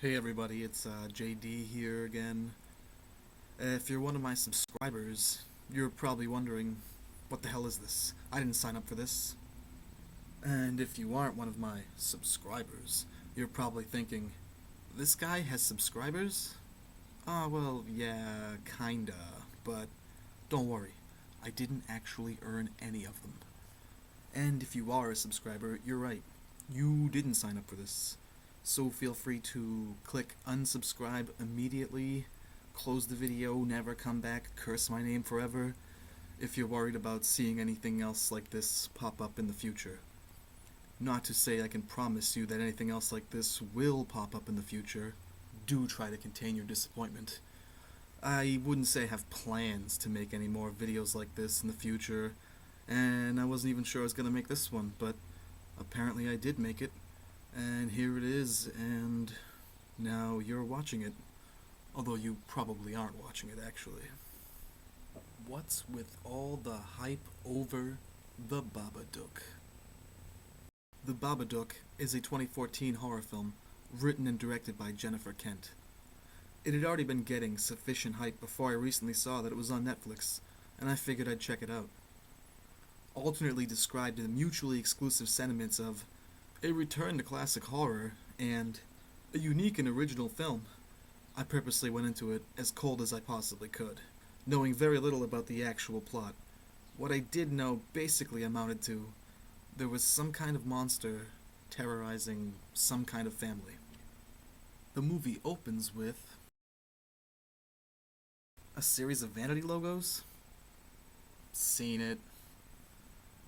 Hey everybody, it's JD here again. If you're one of my subscribers, you're probably wondering, what the hell is this? I didn't sign up for this. And if you aren't one of my subscribers, you're probably thinking, this guy has subscribers? Well, yeah, kinda, but don't worry, I didn't actually earn any of them. And if you are a subscriber, you're right, you didn't sign up for this. So feel free to click unsubscribe immediately, close the video, never come back, curse my name forever, if you're worried about seeing anything else like this pop up in the future. Not to say I can promise you that anything else like this will pop up in the future. Do try to contain your disappointment. I wouldn't say I have plans to make any more videos like this in the future, and I wasn't even sure I was going to make this one, but apparently I did make it. And here it is, and now you're watching it. Although you probably aren't watching it, actually. What's with all the hype over The Babadook? The Babadook is a 2014 horror film written and directed by Jennifer Kent. It had already been getting sufficient hype before I recently saw that it was on Netflix, and I figured I'd check it out. Alternately described in the mutually exclusive sentiments of a return to classic horror and a unique and original film, I purposely went into it as cold as I possibly could, knowing very little about the actual plot. What I did know basically amounted to there was some kind of monster terrorizing some kind of family. The movie opens with a series of vanity logos. Seen it.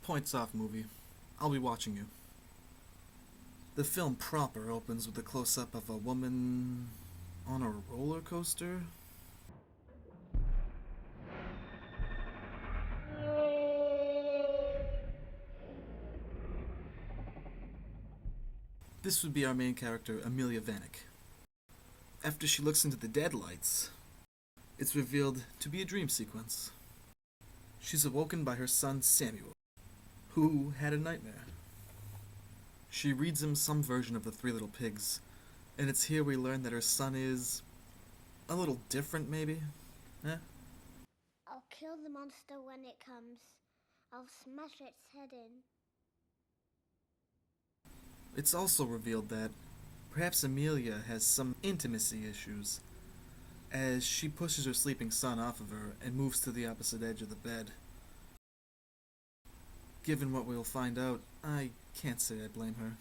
Points off movie. I'll be watching you. The film proper opens with a close-up of a woman on a roller coaster. This would be our main character, Amelia Vanek. After she looks into the deadlights, it's revealed to be a dream sequence. She's awoken by her son Samuel, who had a nightmare. She reads him some version of the Three Little Pigs, and it's here we learn that her son is a little different, maybe? Eh? I'll kill the monster when it comes. I'll smash its head in. It's also revealed that perhaps Amelia has some intimacy issues, as she pushes her sleeping son off of her and moves to the opposite edge of the bed. Given what we'll find out, I can't say I blame her.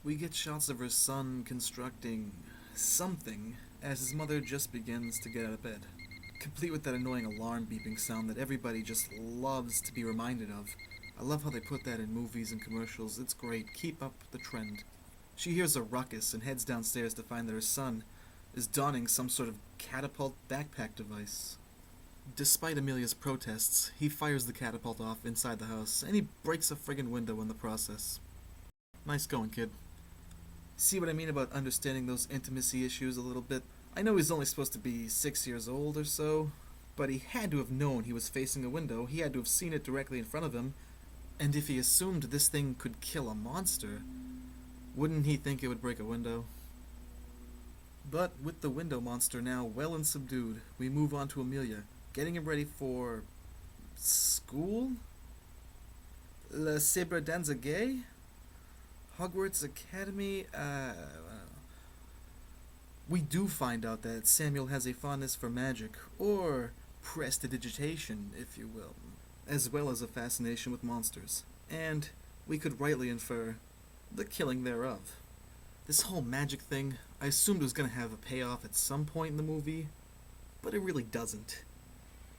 We get shots of her son constructing something as his mother just begins to get out of bed, complete with that annoying alarm beeping sound that everybody just loves to be reminded of. I love how they put that in movies and commercials. It's great. Keep up the trend. She hears a ruckus and heads downstairs to find that her son is donning some sort of catapult backpack device. Despite Amelia's protests, he fires the catapult off inside the house, and he breaks a friggin' window in the process. Nice going, kid. See what I mean about understanding those intimacy issues a little bit? I know he's only supposed to be 6 years old or so, but he had to have known he was facing a window, he had to have seen it directly in front of him, and if he assumed this thing could kill a monster, wouldn't he think it would break a window? But with the window monster now well and subdued, we move on to Amelia, getting him ready for school? Le Sabre Danza Gay? Hogwarts Academy? We do find out that Samuel has a fondness for magic, or prestidigitation, if you will, as well as a fascination with monsters, and we could rightly infer the killing thereof. This whole magic thing, I assumed was going to have a payoff at some point in the movie, but it really doesn't.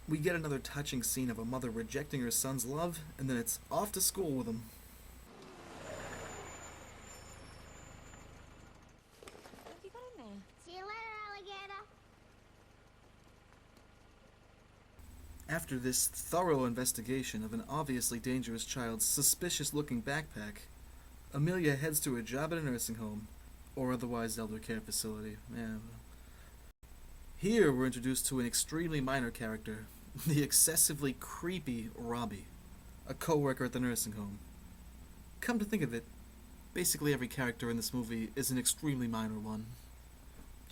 We get another touching scene of a mother rejecting her son's love, and then it's off to school with him. What have you got in there? See you later, alligator. After this thorough investigation of an obviously dangerous child's suspicious-looking backpack, Amelia heads to her job at a nursing home, or otherwise elder care facility. Yeah. Here we're introduced to an extremely minor character, the excessively creepy Robbie, a co-worker at the nursing home. Come to think of it, basically every character in this movie is an extremely minor one.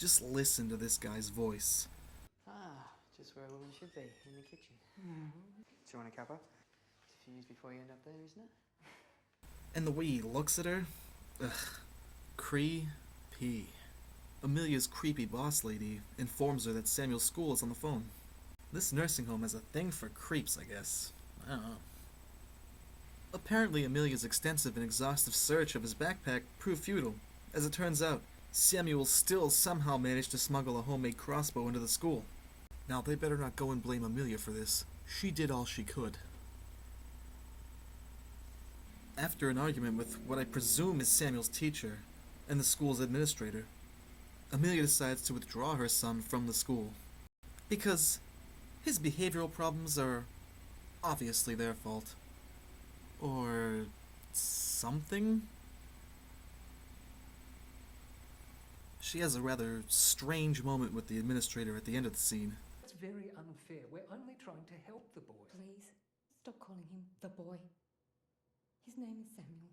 Just listen to this guy's voice. Ah, just where a woman should be, in the kitchen. Do you want a cuppa? It's a few years before you end up there, isn't it? And the way he looks at her, ugh, creepy. Amelia's creepy boss lady informs her that Samuel's school is on the phone. This nursing home has a thing for creeps, I guess. I don't know. Apparently, Amelia's extensive and exhaustive search of his backpack proved futile. As it turns out, Samuel still somehow managed to smuggle a homemade crossbow into the school. Now, they better not go and blame Amelia for this. She did all she could. After an argument with what I presume is Samuel's teacher and the school's administrator, Amelia decides to withdraw her son from the school. Because his behavioral problems are obviously their fault. Or something? She has a rather strange moment with the administrator at the end of the scene. It's very unfair. We're only trying to help the boy. Please, stop calling him the boy. His name is Samuel.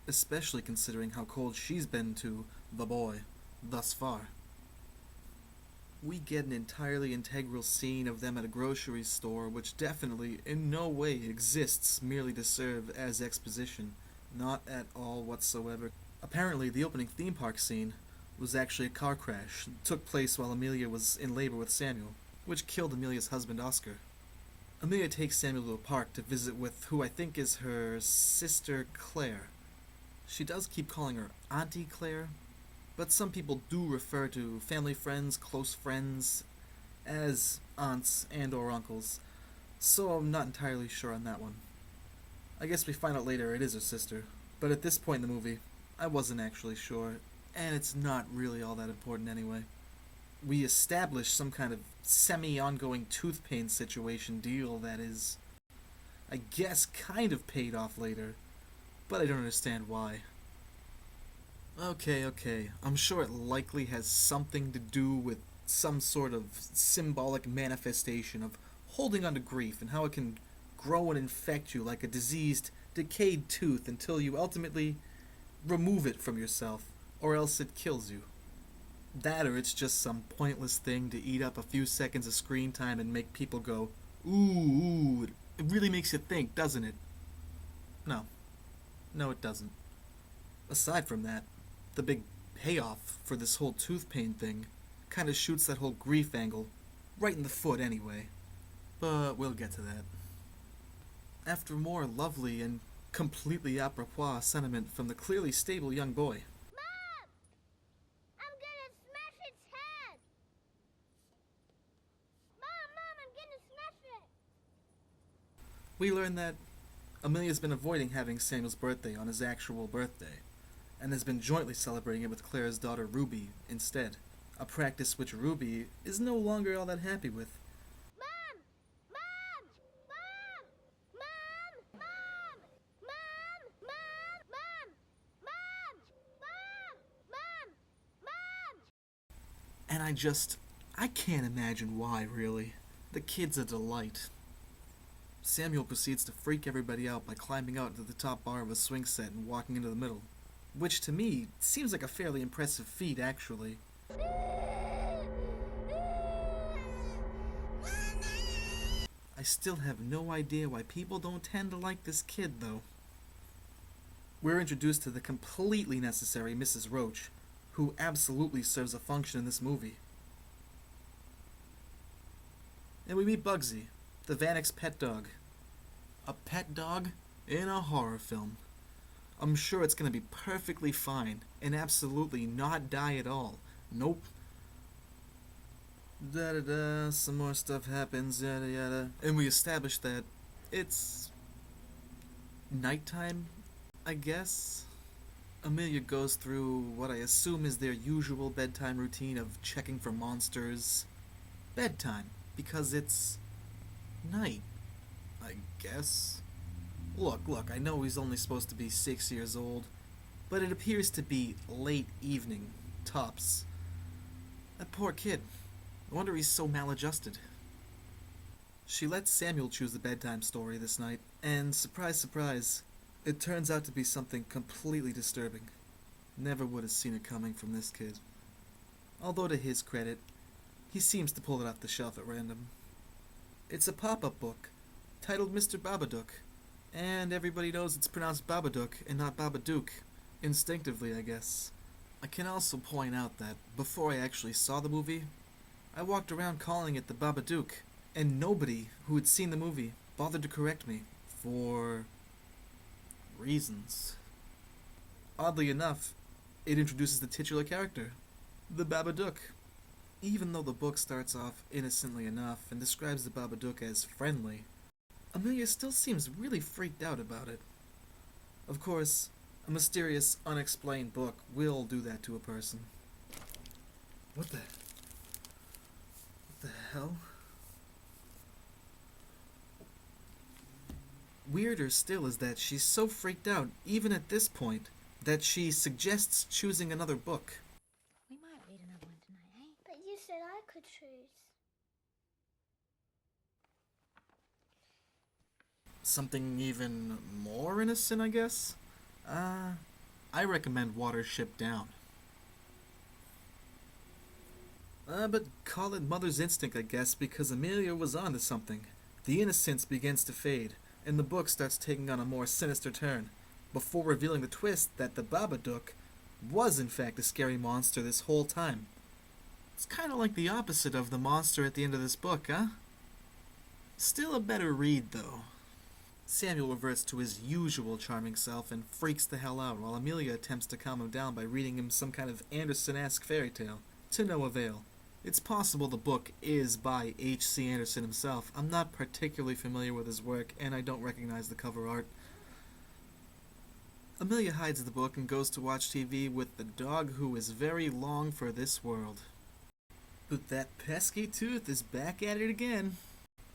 Especially considering how cold she's been to the boy thus far. We get an entirely integral scene of them at a grocery store, which definitely in no way exists merely to serve as exposition. Not at all whatsoever. Apparently, the opening theme park scene was actually a car crash that took place while Amelia was in labor with Samuel, which killed Amelia's husband Oscar. Amelia takes Samuel to a park to visit with who I think is her sister Claire. She does keep calling her Auntie Claire, but some people do refer to family friends, close friends, as aunts and or uncles, so I'm not entirely sure on that one. I guess we find out later it is her sister, but at this point in the movie, I wasn't actually sure, and it's not really all that important anyway. We establish some kind of semi-ongoing tooth pain situation deal that is, I guess, kind of paid off later, but I don't understand why. Okay, I'm sure it likely has something to do with some sort of symbolic manifestation of holding on to grief and how it can grow and infect you like a diseased, decayed tooth until you ultimately remove it from yourself, or else it kills you. That or it's just some pointless thing to eat up a few seconds of screen time and make people go, ooh, it really makes you think, doesn't it? No, it doesn't. Aside from that, the big payoff for this whole tooth pain thing kind of shoots that whole grief angle right in the foot anyway. But we'll get to that. After more lovely and completely apropos sentiment from the clearly stable young boy, Mom! I'm gonna smash its head! Mom, I'm gonna smash it! we learn that Amelia's been avoiding having Samuel's birthday on his actual birthday, and has been jointly celebrating it with Claire's daughter Ruby instead, a practice which Ruby is no longer all that happy with. Mom! Mom! Mom! Mom! Mom! Mom! Mom! Mom! Mom! Mom! Mom! Mom! And I can't imagine why, really. The kid's a delight. Samuel proceeds to freak everybody out by climbing out to the top bar of a swing set and walking into the middle, which to me seems like a fairly impressive feat, actually. I still have no idea why people don't tend to like this kid, though. We're introduced to the completely necessary Mrs. Roach, who absolutely serves a function in this movie. And we meet Bugsy, the Vanek's pet dog. A pet dog in a horror film. I'm sure it's gonna be perfectly fine and absolutely not die at all. Nope. Da-da-da, some more stuff happens, yada yada. And we establish that it's nighttime, I guess. Amelia goes through what I assume is their usual bedtime routine of checking for monsters. Bedtime, because it's night, I guess. Look, I know he's only supposed to be 6 years old, but it appears to be late evening, tops. That poor kid. I wonder he's so maladjusted. She lets Samuel choose the bedtime story this night, and surprise, surprise, it turns out to be something completely disturbing. Never would have seen it coming from this kid. although to his credit, he seems to pull it off the shelf at random. It's a pop-up book, titled Mr. Babadook, and everybody knows it's pronounced Babadook and not Babadook, instinctively, I guess. I can also point out that before I actually saw the movie, I walked around calling it the Babadook, and nobody who had seen the movie bothered to correct me, for reasons. Oddly enough, it introduces the titular character, the Babadook. Even though the book starts off innocently enough and describes the Babadook as friendly, Amelia still seems really freaked out about it. Of course, a mysterious, unexplained book will do that to a person. What the hell? Weirder still is that she's so freaked out, even at this point, that she suggests choosing another book. We might read another one tonight, eh? But you said I could choose. Something even more innocent, I guess? I recommend Watership Down. But call it mother's instinct, I guess, because Amelia was onto something. The innocence begins to fade, and the book starts taking on a more sinister turn, before revealing the twist that the Babadook was in fact a scary monster this whole time. It's kind of like the opposite of the monster at the end of this book, huh? Still a better read, though. Samuel reverts to his usual charming self and freaks the hell out, while Amelia attempts to calm him down by reading him some kind of Anderson-esque fairy tale, to no avail. It's possible the book is by H.C. Anderson himself. I'm not particularly familiar with his work, and I don't recognize the cover art. Amelia hides the book and goes to watch TV with the dog who is very long for this world. But that pesky tooth is back at it again.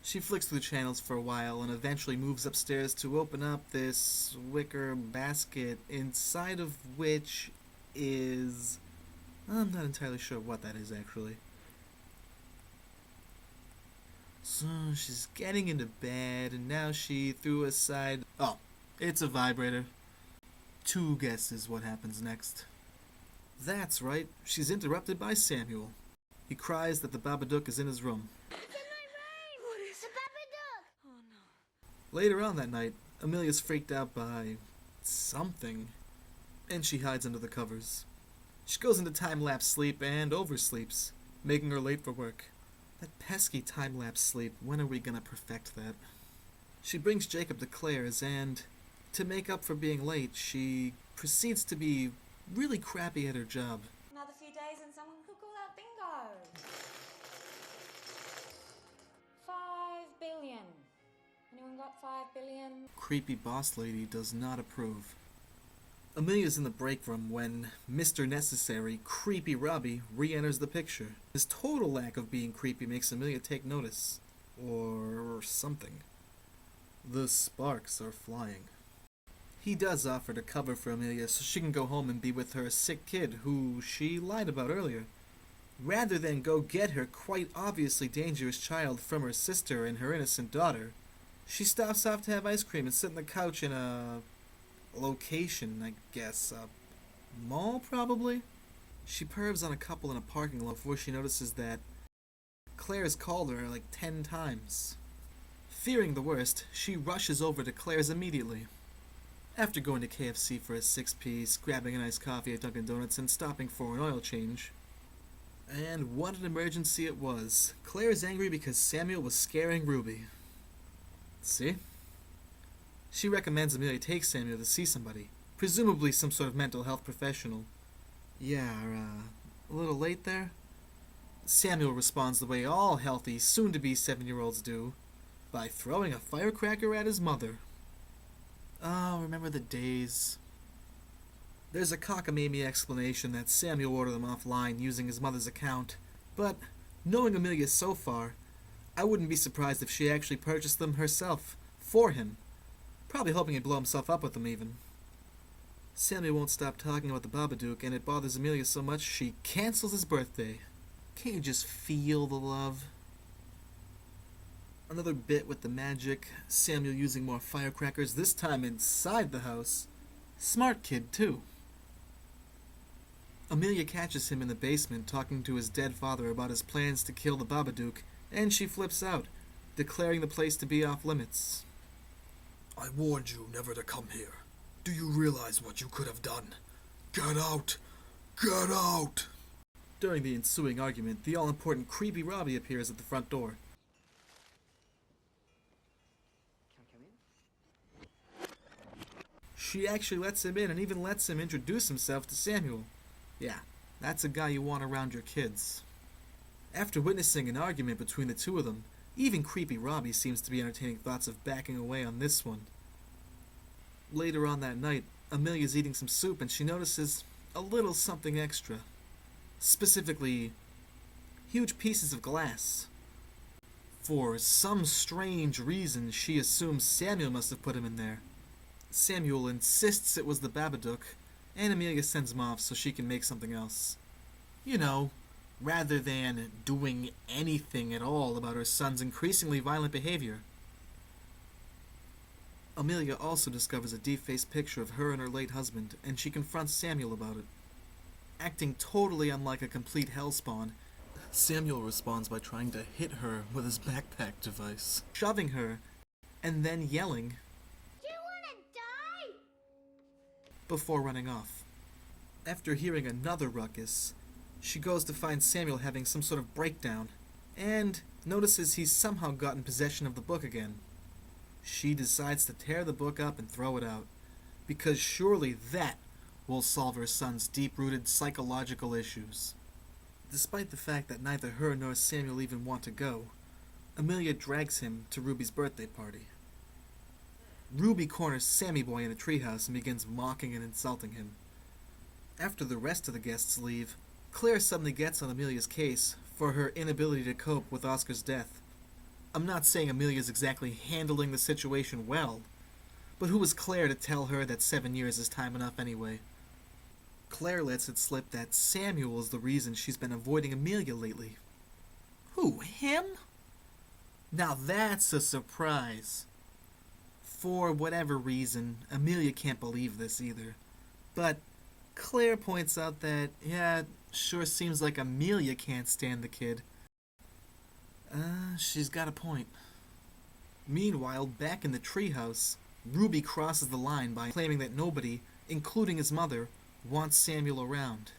She flicks through the channels for a while and eventually moves upstairs to open up this wicker basket, inside of which is... I'm not entirely sure what that is, actually. So she's getting into bed, and now she threw aside... Oh, it's a vibrator. 2 guesses what happens next. That's right, she's interrupted by Samuel. He cries that the Babadook is in his room. It's in my room! What is the Babadook? Oh no. Later on that night, Amelia's freaked out by... something. And she hides under the covers. She goes into time-lapse sleep and oversleeps, making her late for work. That pesky time-lapse sleep, when are we gonna perfect that? She brings Jacob to Claire's and, to make up for being late, she proceeds to be really crappy at her job. Another few days and someone could call out bingo. 5 billion. Anyone got 5 billion? Creepy boss lady does not approve. Amelia's in the break room when Mr. Necessary, Creepy Robbie, re-enters the picture. His total lack of being creepy makes Amelia take notice. Or something. The sparks are flying. He does offer to cover for Amelia so she can go home and be with her sick kid who she lied about earlier. Rather than go get her quite obviously dangerous child from her sister and her innocent daughter, she stops off to have ice cream and sit on the couch in a... location, I guess. A mall, probably? She pervs on a couple in a parking lot before she notices that Claire's called her like 10 times. Fearing the worst, she rushes over to Claire's immediately. After going to KFC for a 6-piece, grabbing an iced coffee at Dunkin' Donuts, and stopping for an oil change. And what an emergency it was. Claire's angry because Samuel was scaring Ruby. See? She recommends Amelia take Samuel to see somebody, presumably some sort of mental health professional. Yeah, a little late there? Samuel responds the way all healthy, soon-to-be 7-year-olds do, by throwing a firecracker at his mother. Oh, remember the days. There's a cockamamie explanation that Samuel ordered them offline using his mother's account, but knowing Amelia so far, I wouldn't be surprised if she actually purchased them herself, for him. Probably hoping he'd blow himself up with them, even. Samuel won't stop talking about the Babadook, and it bothers Amelia so much she cancels his birthday. Can't you just feel the love? Another bit with the magic, Samuel using more firecrackers, this time inside the house. Smart kid, too. Amelia catches him in the basement talking to his dead father about his plans to kill the Babadook, and she flips out, declaring the place to be off limits. I warned you never to come here. Do you realize what you could have done? Get out! Get out! During the ensuing argument, the all-important creepy Robbie appears at the front door. Can I come in? She actually lets him in and even lets him introduce himself to Samuel. Yeah, that's a guy you want around your kids. After witnessing an argument between the two of them, even creepy Robbie seems to be entertaining thoughts of backing away on this one. Later on that night, Amelia's eating some soup and she notices a little something extra. Specifically, huge pieces of glass. For some strange reason, she assumes Samuel must have put him in there. Samuel insists it was the Babadook, and Amelia sends him off so she can make something else. You know, rather than doing anything at all about her son's increasingly violent behavior. Amelia also discovers a defaced picture of her and her late husband, and she confronts Samuel about it. Acting totally unlike a complete hellspawn, Samuel responds by trying to hit her with his backpack device, shoving her, and then yelling, "Do you want to die?" before running off. After hearing another ruckus, she goes to find Samuel having some sort of breakdown, and notices he's somehow gotten possession of the book again. She decides to tear the book up and throw it out, because surely that will solve her son's deep-rooted psychological issues. Despite the fact that neither her nor Samuel even want to go, Amelia drags him to Ruby's birthday party. Ruby corners Sammy Boy in a treehouse and begins mocking and insulting him. After the rest of the guests leave, Claire suddenly gets on Amelia's case for her inability to cope with Oscar's death. I'm not saying Amelia's exactly handling the situation well, but who was Claire to tell her that 7 years is time enough anyway? Claire lets it slip that Samuel is the reason she's been avoiding Amelia lately. Who, him? Now that's a surprise. For whatever reason, Amelia can't believe this either. But Claire points out that, yeah, it sure seems like Amelia can't stand the kid. She's got a point. Meanwhile, back in the treehouse, Ruby crosses the line by claiming that nobody, including his mother, wants Samuel around.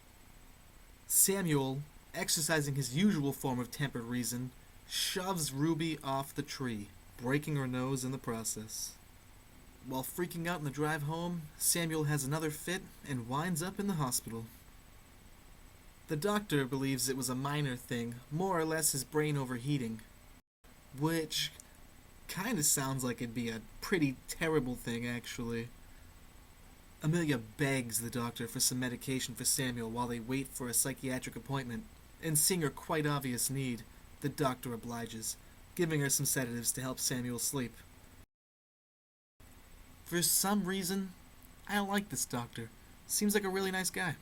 Samuel, exercising his usual form of tempered reason, shoves Ruby off the tree, breaking her nose in the process. While freaking out in the drive home, Samuel has another fit and winds up in the hospital. The doctor believes it was a minor thing, more or less his brain overheating. Which kinda sounds like it'd be a pretty terrible thing, actually. Amelia begs the doctor for some medication for Samuel while they wait for a psychiatric appointment, and seeing her quite obvious need, the doctor obliges, giving her some sedatives to help Samuel sleep. For some reason, I like this doctor. Seems like a really nice guy.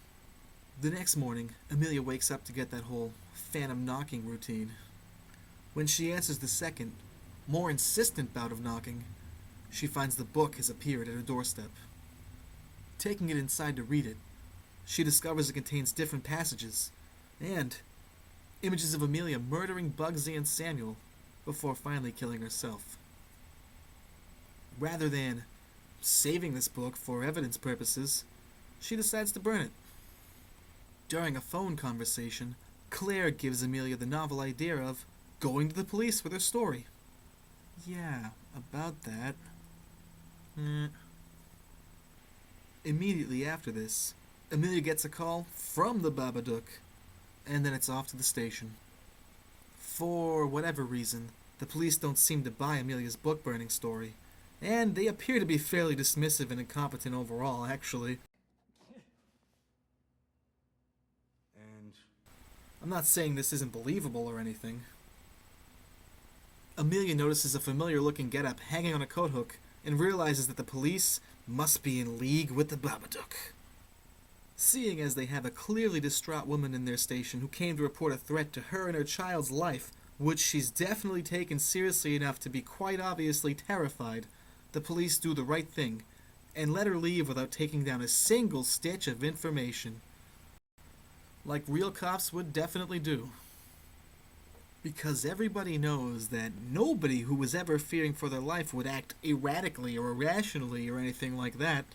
The next morning, Amelia wakes up to get that whole phantom knocking routine. When she answers the second, more insistent bout of knocking, she finds the book has appeared at her doorstep. Taking it inside to read it, she discovers it contains different passages, and images of Amelia murdering Bugsy and Samuel before finally killing herself. Rather than saving this book for evidence purposes, she decides to burn it. During a phone conversation, Claire gives Amelia the novel idea of going to the police with her story. Yeah, about that. Immediately after this, Amelia gets a call from the Babadook, and then it's off to the station. For whatever reason, the police don't seem to buy Amelia's book-burning story, and they appear to be fairly dismissive and incompetent overall, actually. And I'm not saying this isn't believable or anything. Amelia notices a familiar-looking getup hanging on a coat hook and realizes that the police must be in league with the Babadook. Seeing as they have a clearly distraught woman in their station who came to report a threat to her and her child's life, which she's definitely taken seriously enough to be quite obviously terrified, the police do the right thing and let her leave without taking down a single stitch of information. like real cops would definitely do. Because everybody knows that nobody who was ever fearing for their life would act erratically or irrationally or anything like that.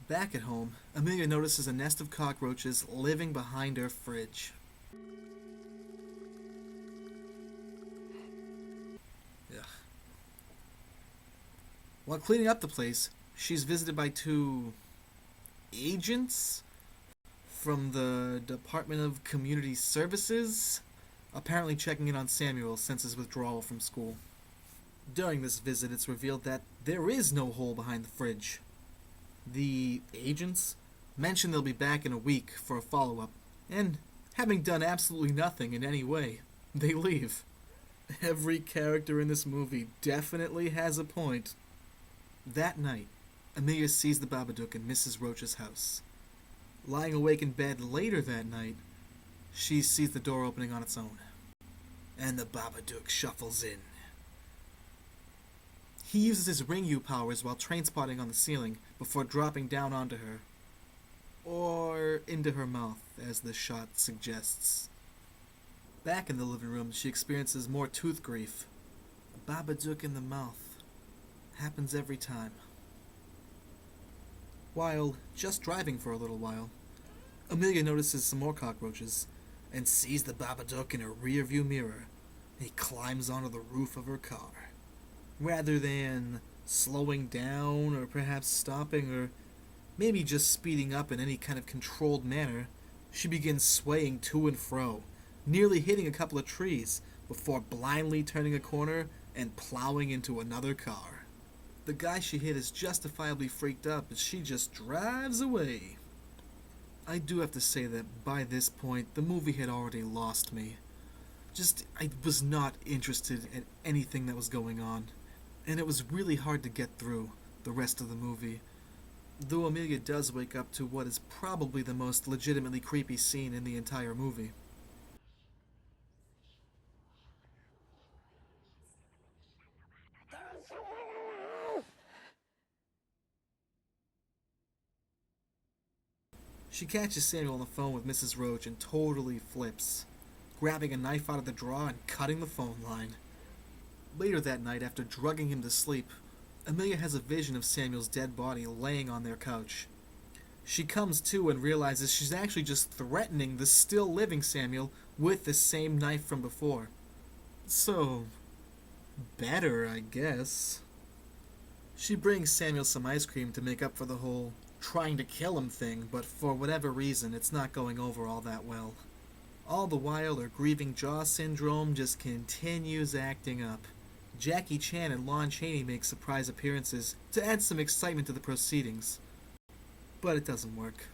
Back at home, Amelia notices a nest of cockroaches living behind her fridge. Ugh. While cleaning up the place, she's visited by two agents from the Department of Community Services, apparently checking in on Samuel since his withdrawal from school. During this visit, it's revealed that there is no hole behind the fridge. The agents mention they'll be back in a week for a follow-up, and having done absolutely nothing in any way, they leave. Every character in this movie definitely has a point. That night, Amelia sees the Babadook in Mrs. Roach's house. Lying awake in bed later that night, she sees the door opening on its own, and the Babadook shuffles in. He uses his ring-you powers while train-spotting on the ceiling before dropping down onto her. Or into her mouth, as the shot suggests. Back in the living room, she experiences more tooth grief. A Babadook in the mouth. Happens every time. While just driving for a little while, Amelia notices some more cockroaches and sees the Babadook in her rearview mirror. He climbs onto the roof of her car. Rather than slowing down or perhaps stopping or maybe just speeding up in any kind of controlled manner, she begins swaying to and fro, nearly hitting a couple of trees before blindly turning a corner and plowing into another car. The guy she hit is justifiably freaked out, but she just drives away. I do have to say that by this point, the movie had already lost me. I was not interested in anything that was going on, and it was really hard to get through the rest of the movie. Though Amelia does wake up to what is probably the most legitimately creepy scene in the entire movie. She catches Samuel on the phone with Mrs. Roach and totally flips, grabbing a knife out of the drawer and cutting the phone line. Later that night, after drugging him to sleep, Amelia has a vision of Samuel's dead body laying on their couch. She comes to and realizes she's actually just threatening the still living Samuel with the same knife from before. So, better, I guess. She brings Samuel some ice cream to make up for the whole trying to kill him thing, but for whatever reason, it's not going over all that well. All the while, her grieving jaw syndrome just continues acting up. Jackie Chan and Lon Chaney make surprise appearances to add some excitement to the proceedings. But it doesn't work.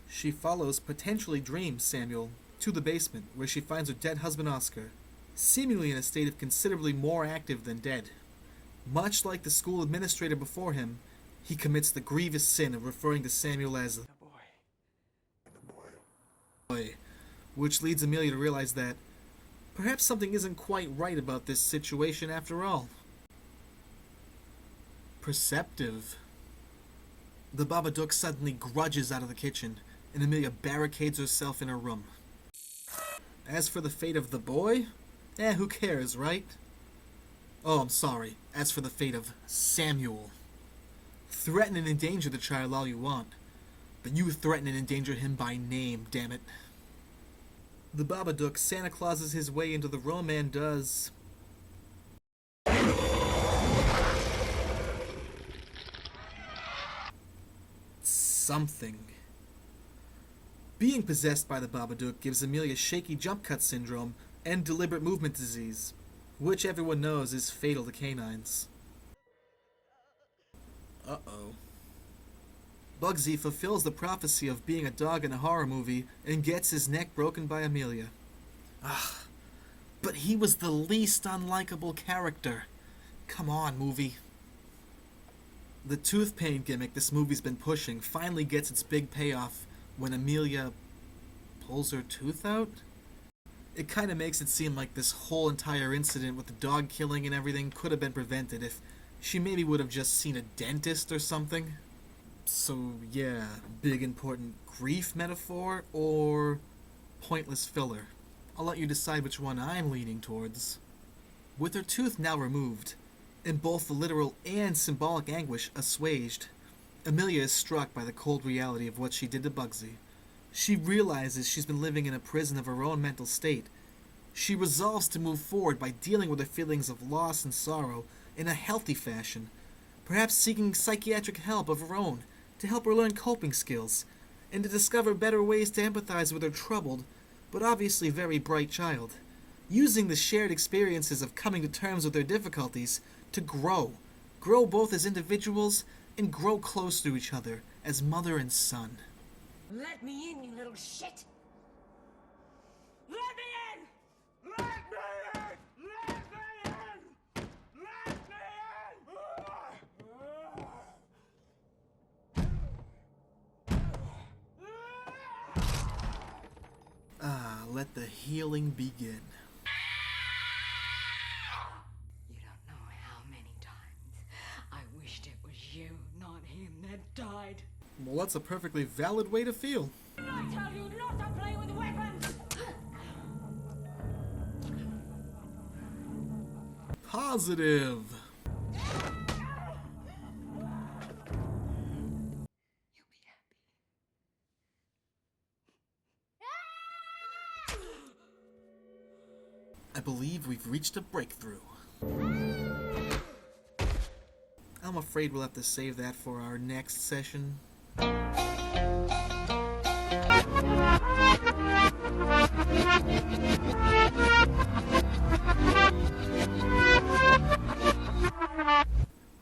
She follows potentially dream Samuel to the basement, where she finds her dead husband Oscar, seemingly in a state of considerably more active than dead. Much like the school administrator before him, he commits the grievous sin of referring to Samuel as the boy, which leads Amelia to realize that perhaps something isn't quite right about this situation after all. Perceptive. The Babadook suddenly grudges out of the kitchen, and Amelia barricades herself in her room. As for the fate of the boy, who cares, right? Oh, I'm sorry. As for the fate of Samuel. Threaten and endanger the child all you want, but you threaten and endanger him by name, damn it. The Babadook Santa Clauses his way into the room and does something. Being possessed by the Babadook gives Amelia shaky jump cut syndrome and deliberate movement disease, which everyone knows is fatal to canines. Uh-oh. Bugsy fulfills the prophecy of being a dog in a horror movie and gets his neck broken by Amelia. But he was the least unlikable character. Come on, movie. The tooth pain gimmick this movie's been pushing finally gets its big payoff when Amelia pulls her tooth out. It kind of makes it seem like this whole entire incident with the dog killing and everything could have been prevented if she maybe would have just seen a dentist or something. So yeah, big important grief metaphor or pointless filler. I'll let you decide which one I'm leaning towards. With her tooth now removed, and both the literal and symbolic anguish assuaged, Amelia is struck by the cold reality of what she did to Bugsy. She realizes she's been living in a prison of her own mental state. She resolves to move forward by dealing with her feelings of loss and sorrow in a healthy fashion, perhaps seeking psychiatric help of her own to help her learn coping skills, and to discover better ways to empathize with her troubled, but obviously very bright child, using the shared experiences of coming to terms with their difficulties to grow both as individuals and grow close to each other as mother and son. Let me in, you little shit! Let me in! Let me in! Let me in! Let me in! Let the healing begin. You don't know how many times I wished it was you, not him, that died. Well, that's a perfectly valid way to feel. I tell you not to play with weapons! Positive. You'll be happy. I believe we've reached a breakthrough. I'm afraid we'll have to save that for our next session.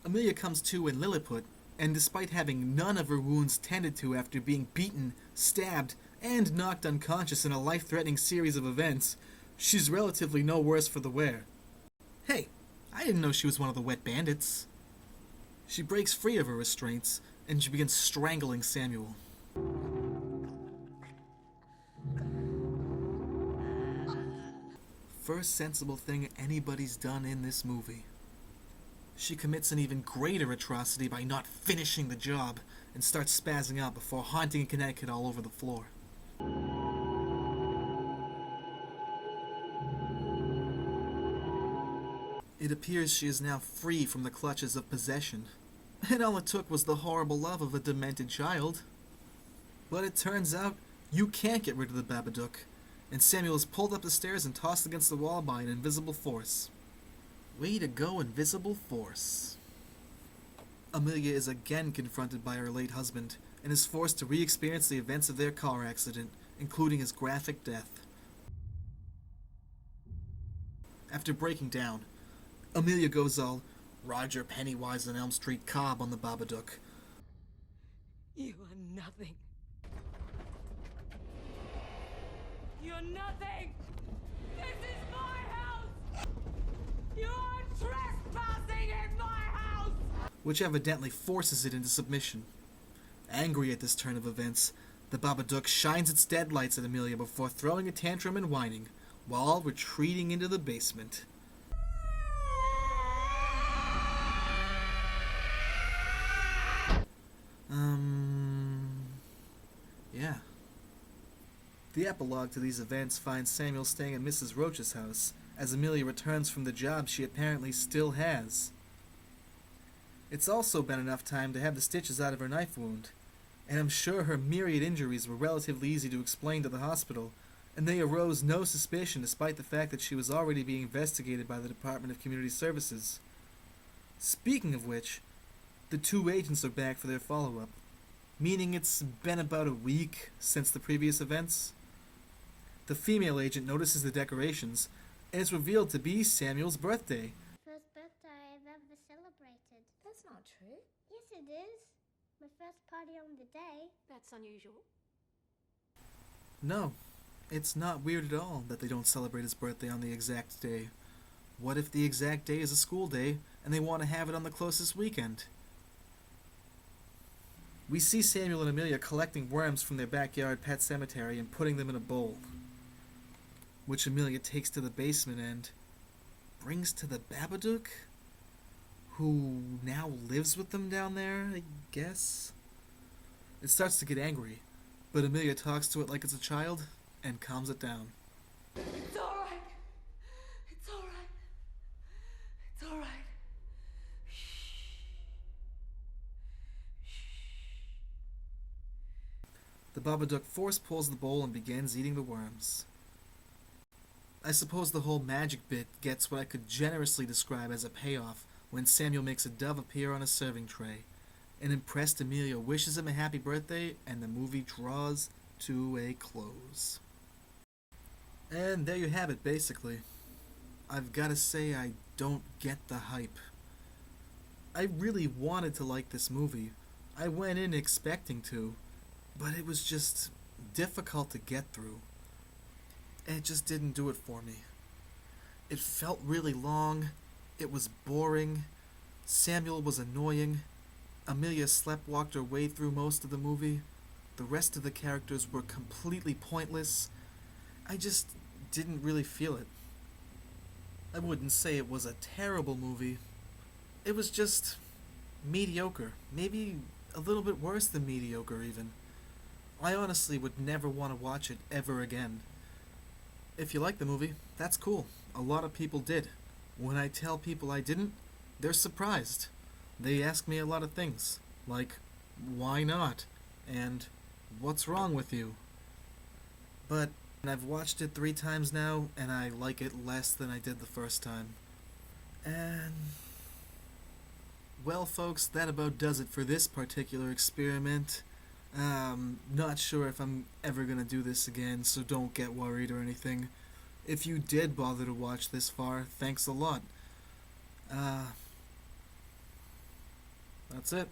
Amelia comes to in Lilliput, and despite having none of her wounds tended to after being beaten, stabbed, and knocked unconscious in a life-threatening series of events, she's relatively no worse for the wear. Hey, I didn't know she was one of the wet bandits. She breaks free of her restraints, and she begins strangling Samuel. First sensible thing anybody's done in this movie. She commits an even greater atrocity by not finishing the job and starts spazzing out before haunting Connecticut all over the floor. It appears she is now free from the clutches of possession, and all it took was the horrible love of a demented child. But it turns out you can't get rid of the Babadook, and Samuel is pulled up the stairs and tossed against the wall by an invisible force. Way to go, invisible force. Amelia is again confronted by her late husband, and is forced to re-experience the events of their car accident, including his graphic death. After breaking down, Amelia goes all Roger Pennywise on Elm Street Cobb on the Babadook. You are nothing. You're nothing! This is my house! You're trespassing in my house! Which evidently forces it into submission. Angry at this turn of events, the Babadook shines its deadlights at Amelia before throwing a tantrum and whining, while retreating into the basement. Yeah. The epilogue to these events finds Samuel staying at Mrs. Roach's house, as Amelia returns from the job she apparently still has. It's also been enough time to have the stitches out of her knife wound, and I'm sure her myriad injuries were relatively easy to explain to the hospital, and they arose no suspicion despite the fact that she was already being investigated by the Department of Community Services. Speaking of which, the two agents are back for their follow-up, meaning it's been about a week since the previous events. The female agent notices the decorations, and it's revealed to be Samuel's birthday. First birthday I've ever celebrated. That's not true. Yes, it is. My first party on the day. That's unusual. No, it's not weird at all that they don't celebrate his birthday on the exact day. What if the exact day is a school day, and they want to have it on the closest weekend? We see Samuel and Amelia collecting worms from their backyard pet cemetery and putting them in a bowl, which Amelia takes to the basement and brings to the Babadook, who now lives with them down there, I guess? It starts to get angry, but Amelia talks to it like it's a child and calms it down. It's all right. It's all right. It's all right. The Babadook force pulls the bowl and begins eating the worms. I suppose the whole magic bit gets what I could generously describe as a payoff when Samuel makes a dove appear on a serving tray. An impressed Amelia wishes him a happy birthday, and the movie draws to a close. And there you have it, basically. I've gotta say, I don't get the hype. I really wanted to like this movie. I went in expecting to, but it was just difficult to get through. It just didn't do it for me. It felt really long, it was boring, Samuel was annoying, Amelia sleptwalked her way through most of the movie, the rest of the characters were completely pointless. I just didn't really feel it. I wouldn't say it was a terrible movie. It was just mediocre, maybe a little bit worse than mediocre even. I honestly would never want to watch it ever again. If you like the movie, that's cool. A lot of people did. When I tell people I didn't, they're surprised. They ask me a lot of things, like, why not? And, what's wrong with you? But I've watched it 3 times now, and I like it less than I did the first time. And, well folks, that about does it for this particular experiment. Not sure if I'm ever gonna do this again, so don't get worried or anything. If you did bother to watch this far, thanks a lot. That's it.